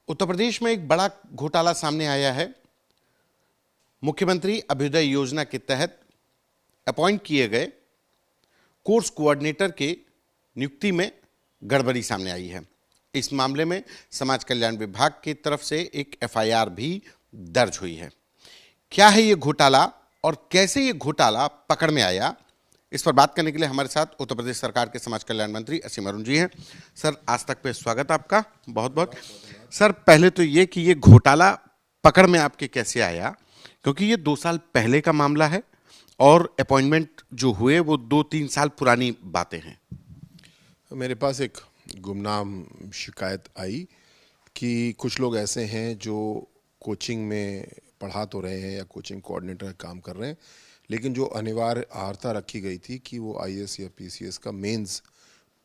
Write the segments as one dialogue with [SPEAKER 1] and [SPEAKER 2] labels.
[SPEAKER 1] उत्तर प्रदेश में एक बड़ा घोटाला सामने आया है। मुख्यमंत्री अभ्युदय योजना के तहत अपॉइंट किए गए कोर्स कोऑर्डिनेटर के नियुक्ति में गड़बड़ी सामने आई है। इस मामले में समाज कल्याण विभाग की तरफ से एक एफआईआर भी दर्ज हुई है। क्या है ये घोटाला और कैसे ये घोटाला पकड़ में आया, इस पर बात करने के लिए हमारे साथ उत्तर प्रदेश सरकार के समाज कल्याण मंत्री असीम अरुण जी हैं। सर, आज तक पे स्वागत आपका, बहुत बहुत। सर, पहले तो ये कि ये घोटाला पकड़ में आपके कैसे आया, क्योंकि ये 2 साल पहले का मामला है और अपॉइंटमेंट जो हुए वो 2-3 साल पुरानी बातें हैं।
[SPEAKER 2] मेरे पास एक गुमनाम शिकायत आई कि कुछ लोग ऐसे हैं जो कोचिंग में पढ़ा तो रहे हैं या कोचिंग कोऑर्डिनेटर का काम कर रहे हैं, लेकिन जो अनिवार्य अर्हता रखी गई थी कि वो आईएएस या पीसीएस का मेंस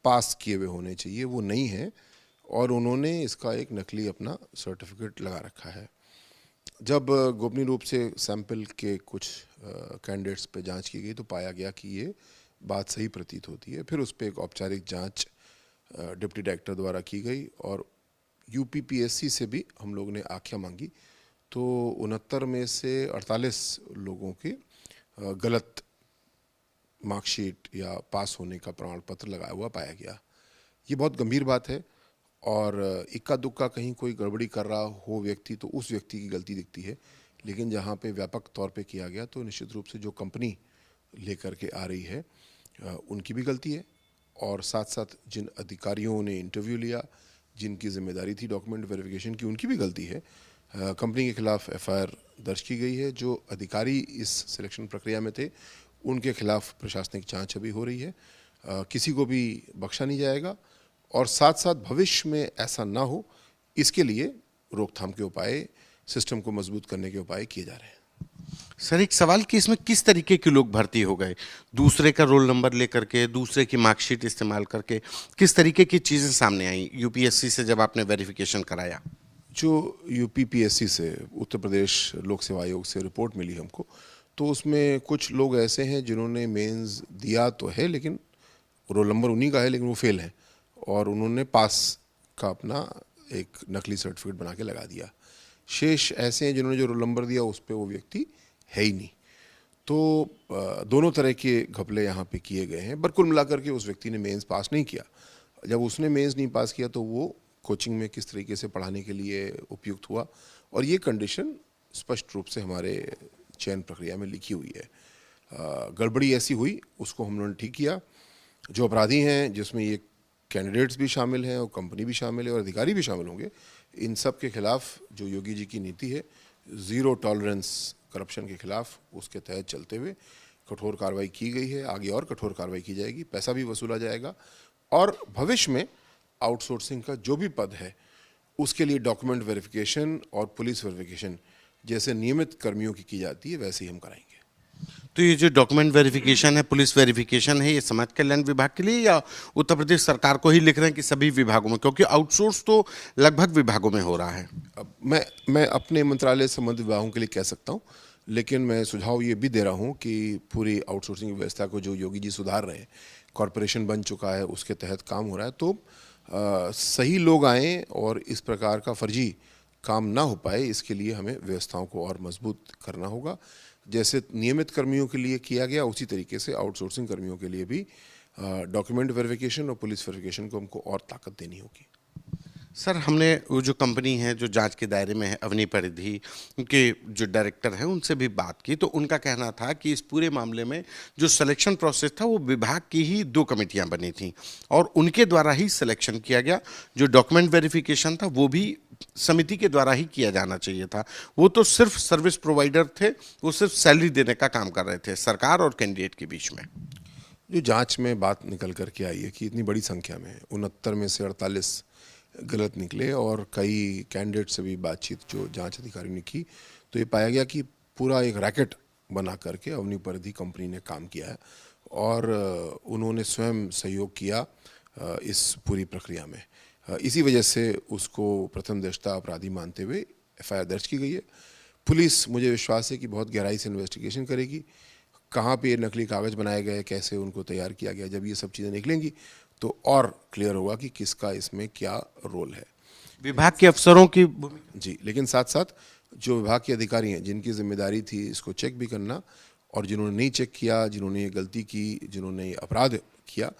[SPEAKER 2] पास किए हुए होने चाहिए, वो नहीं है और उन्होंने इसका एक नकली अपना सर्टिफिकेट लगा रखा है। जब गोपनीय रूप से सैंपल के कुछ कैंडिडेट्स पे जांच की गई तो पाया गया कि ये बात सही प्रतीत होती है। फिर उस पर एक औपचारिक जांच डिप्टी डायरेक्टर द्वारा की गई और यूपीपीएससी से भी हम लोग ने आख्या मांगी, तो 69 में से 48 लोगों के गलत मार्कशीट या पास होने का प्रमाण पत्र लगाया हुआ पाया गया। ये बहुत गंभीर बात है और इक्का दुक्का कहीं कोई गड़बड़ी कर रहा हो व्यक्ति तो उस व्यक्ति की गलती दिखती है, लेकिन जहाँ पे व्यापक तौर पे किया गया तो निश्चित रूप से जो कंपनी लेकर के आ रही है उनकी भी गलती है और साथ साथ जिन अधिकारियों ने इंटरव्यू लिया, जिनकी जिम्मेदारी थी डॉक्यूमेंट वेरिफिकेशन की, उनकी भी गलती है। कंपनी के खिलाफ एफआईआर दर्ज की गई है। जो अधिकारी इस सिलेक्शन प्रक्रिया में थे उनके खिलाफ प्रशासनिक जांच अभी हो रही है। किसी को भी बख्शा नहीं जाएगा और साथ साथ भविष्य में ऐसा ना हो इसके लिए रोकथाम के उपाय, सिस्टम को मजबूत करने के उपाय किए जा रहे हैं।
[SPEAKER 1] सर, एक सवाल कि इसमें किस तरीके के लोग भर्ती हो गए, दूसरे का रोल नंबर लेकर के, दूसरे की मार्कशीट इस्तेमाल करके, किस तरीके की चीज़ें सामने आई यूपीएससी से जब आपने वेरिफिकेशन कराया?
[SPEAKER 2] जो यूपीपीएससी से उत्तर प्रदेश लोक सेवा आयोग से रिपोर्ट मिली हमको, तो उसमें कुछ लोग ऐसे हैं जिन्होंने मेंस दिया तो है लेकिन रोल नंबर उन्हीं का है लेकिन वो फेल है और उन्होंने पास का अपना एक नकली सर्टिफिकेट बना के लगा दिया। शेष ऐसे हैं जिन्होंने जो रोल नंबर दिया उस पर वो व्यक्ति है ही नहीं। तो दोनों तरह के घपले यहाँ पे किए गए हैं, पर कुल मिलाकर के उस व्यक्ति ने मेंस पास नहीं किया। जब उसने मेंस नहीं पास किया तो वो कोचिंग में किस तरीके से पढ़ाने के लिए उपयुक्त हुआ और ये कंडीशन स्पष्ट रूप से हमारे चयन प्रक्रिया में लिखी हुई है। गड़बड़ी ऐसी हुई, उसको हम लोगों ने ठीक किया। जो अपराधी हैं, जिसमें ये कैंडिडेट्स भी शामिल हैं और कंपनी भी शामिल है और अधिकारी भी शामिल होंगे, इन सब के खिलाफ जो योगी जी की नीति है ज़ीरो टॉलरेंस करप्शन के खिलाफ, उसके तहत चलते हुए कठोर कार्रवाई की गई है। आगे और कठोर कार्रवाई की जाएगी, पैसा भी वसूला जाएगा और भविष्य में आउटसोर्सिंग का जो भी पद है उसके लिए डॉक्यूमेंट वेरिफिकेशन और पुलिस वेरिफिकेशन जैसे नियमित कर्मियों की जाती है वैसे ही हम कराएंगे।
[SPEAKER 1] तो ये जो डॉक्यूमेंट वेरिफिकेशन है, पुलिस वेरिफिकेशन है, ये समाज कल्याण विभाग के लिए या उत्तर प्रदेश सरकार को ही लिख रहे हैं कि सभी विभागों में, क्योंकि आउटसोर्स तो लगभग विभागों में हो रहा है?
[SPEAKER 2] अब मैं अपने मंत्रालय संबंधित विभागों के लिए कह सकता हूँ, लेकिन मैं सुझाव ये भी दे रहा हूँ कि पूरी आउटसोर्सिंग व्यवस्था को जो योगी जी सुधार रहे हैं, कॉरपोरेशन बन चुका है, उसके तहत काम हो रहा है, तो सही लोग आएँ और इस प्रकार का फर्जी काम ना हो पाए, इसके लिए हमें व्यवस्थाओं को और मजबूत करना होगा। जैसे नियमित कर्मियों के लिए किया गया उसी तरीके से आउटसोर्सिंग कर्मियों के लिए भी डॉक्यूमेंट वेरिफिकेशन और पुलिस वेरिफिकेशन को हमको और ताकत देनी होगी।
[SPEAKER 1] सर, हमने वो जो कंपनी है जो जांच के दायरे में है, अवनी परिधि के जो डायरेक्टर हैं, उनसे भी बात की तो उनका कहना था कि इस पूरे मामले में जो सिलेक्शन प्रोसेस था वो विभाग की ही 2 कमेटियां बनी थी और उनके द्वारा ही सिलेक्शन किया गया। जो डॉक्यूमेंट वेरिफिकेशन था वो भी समिति के द्वारा ही किया जाना चाहिए था। वो तो सिर्फ सर्विस प्रोवाइडर थे, वो सिर्फ सैलरी देने का काम कर रहे थे सरकार और कैंडिडेट के बीच में।
[SPEAKER 2] जो जांच में बात निकल करके आई है कि इतनी बड़ी संख्या में 69 में से 48 गलत निकले और कई कैंडिडेट से भी बातचीत जो जांच अधिकारी ने की तो ये पाया गया कि पूरा एक रैकेट बना करके अवनी परिधि कंपनी ने काम किया है और उन्होंने स्वयं सहयोग किया इस पूरी प्रक्रिया में। इसी वजह से उसको प्रथम दृष्टया अपराधी मानते हुए एफआईआर दर्ज की गई है। पुलिस, मुझे विश्वास है कि बहुत गहराई से इन्वेस्टिगेशन करेगी, कहाँ पे नकली कागज़ बनाए गए, कैसे उनको तैयार किया गया। जब ये सब चीज़ें निकलेंगी तो और क्लियर होगा कि किसका इसमें क्या रोल है।
[SPEAKER 1] विभाग के अफसरों की भूमिका।
[SPEAKER 2] जी, लेकिन साथ साथ जो विभाग के अधिकारी हैं जिनकी जिम्मेदारी थी इसको चेक भी करना, और जिन्होंने नहीं चेक किया, जिन्होंने ये गलती की, जिन्होंने ये अपराध किया,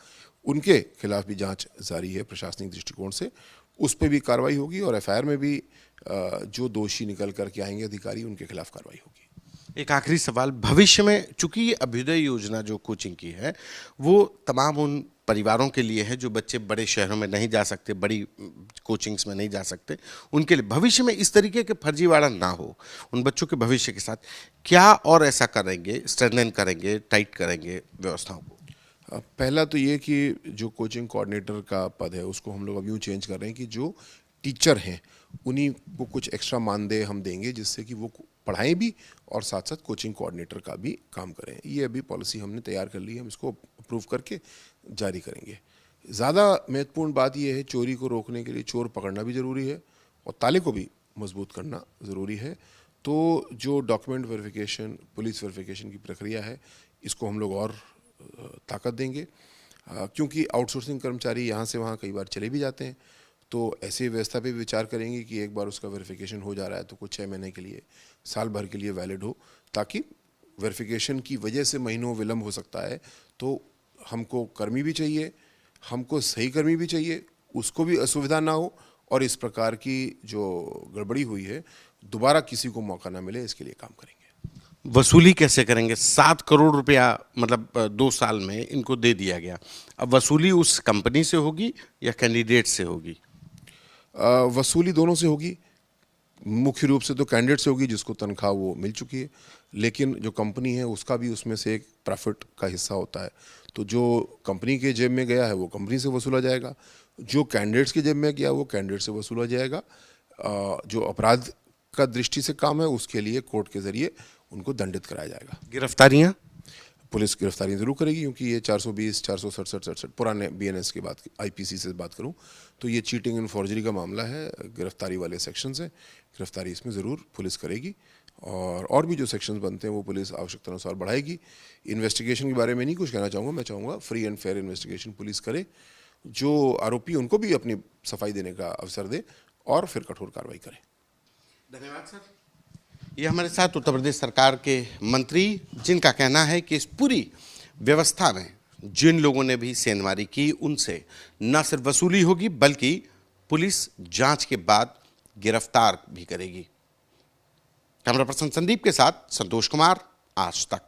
[SPEAKER 2] उनके खिलाफ भी जांच जारी है प्रशासनिक दृष्टिकोण से। उस पर भी कार्रवाई होगी और एफआईआर में भी जो दोषी निकल कर के आएंगे अधिकारी, उनके खिलाफ कार्रवाई होगी।
[SPEAKER 1] एक आखिरी सवाल, भविष्य में चूंकि ये अभ्युदय योजना जो कोचिंग की है वो तमाम उन परिवारों के लिए है जो बच्चे बड़े शहरों में नहीं जा सकते, बड़ी कोचिंग्स में नहीं जा सकते, उनके लिए भविष्य में इस तरीके के फर्जीवाड़ा ना हो, उन बच्चों के भविष्य के साथ क्या और ऐसा करेंगे, स्ट्रेंथन करेंगे, टाइट करेंगे व्यवस्थाओं को?
[SPEAKER 2] पहला तो ये कि जो कोचिंग कोऑर्डिनेटर का पद है उसको हम लोग अब यूँ चेंज कर रहे हैं कि जो टीचर हैं उन्हीं को कुछ एक्स्ट्रा मानदेय हम देंगे, जिससे कि वो पढ़ाएं भी और साथ साथ कोचिंग कोऑर्डिनेटर का भी काम करें। ये अभी पॉलिसी हमने तैयार कर ली है, हम इसको अप्रूव करके जारी करेंगे। ज़्यादा महत्वपूर्ण बात यह है, चोरी को रोकने के लिए चोर पकड़ना भी ज़रूरी है और ताले को भी मजबूत करना ज़रूरी है। तो जो डॉक्यूमेंट वेरिफिकेशन, पुलिस वेरिफिकेशन की प्रक्रिया है, इसको हम लोग और ताकत देंगे, क्योंकि आउटसोर्सिंग कर्मचारी यहाँ से वहाँ कई बार चले भी जाते हैं। तो ऐसी व्यवस्था पे विचार करेंगे कि एक बार उसका वेरिफिकेशन हो जा रहा है तो कुछ 6 महीने के लिए, साल भर के लिए वैलिड हो, ताकि वेरिफिकेशन की वजह से महीनों विलम्ब हो सकता है। तो हमको कर्मी भी चाहिए, हमको सही कर्मी भी चाहिए, उसको भी असुविधा ना हो, और इस प्रकार की जो गड़बड़ी हुई है दोबारा किसी को मौका ना मिले, इसके लिए काम करेंगे।
[SPEAKER 1] वसूली कैसे करेंगे? 7 करोड़ रुपया मतलब 2 साल में इनको दे दिया गया, अब वसूली उस कंपनी से होगी या कैंडिडेट से होगी?
[SPEAKER 2] वसूली दोनों से होगी। मुख्य रूप से तो कैंडिडेट से होगी जिसको तनख्वाह वो मिल चुकी है, लेकिन जो कंपनी है उसका भी उसमें से एक प्रॉफिट का हिस्सा होता है। तो जो कंपनी के जेब में गया है वो कंपनी से वसूला जाएगा, जो कैंडिडेट्स के जेब में गया वो कैंडिडेट से वसूला जाएगा। जो अपराध का दृष्टि से काम है उसके लिए कोर्ट के जरिए उनको दंडित कराया जाएगा।
[SPEAKER 1] गिरफ्तारियां?
[SPEAKER 2] पुलिस गिरफ्तारी जरूर करेगी, क्योंकि ये 420, 467 पुराने बीएनएस की बात, आईपीसी से बात करूं तो ये चीटिंग एंड फॉर्जरी का मामला है, गिरफ्तारी वाले सेक्शन से गिरफ्तारी इसमें ज़रूर पुलिस करेगी, और भी जो सेक्शंस बनते हैं वो पुलिस आवश्यकता अनुसार बढ़ाएगी। इन्वेस्टिगेशन के बारे में नहीं कुछ कहना चाहूँगा, मैं चाहूँगा free and fair investigation police करे, जो आरोपी उनको भी अपनी सफाई देने का अवसर दे और फिर कठोर कार्रवाई करे।
[SPEAKER 1] धन्यवाद सर। ये हमारे साथ उत्तर प्रदेश सरकार के मंत्री, जिनका कहना है कि इस पूरी व्यवस्था में जिन लोगों ने भी सेंधमारी की उनसे न सिर्फ वसूली होगी बल्कि पुलिस जांच के बाद गिरफ्तार भी करेगी। कैमरा पर्सन संदीप के साथ संतोष कुमार, आज तक।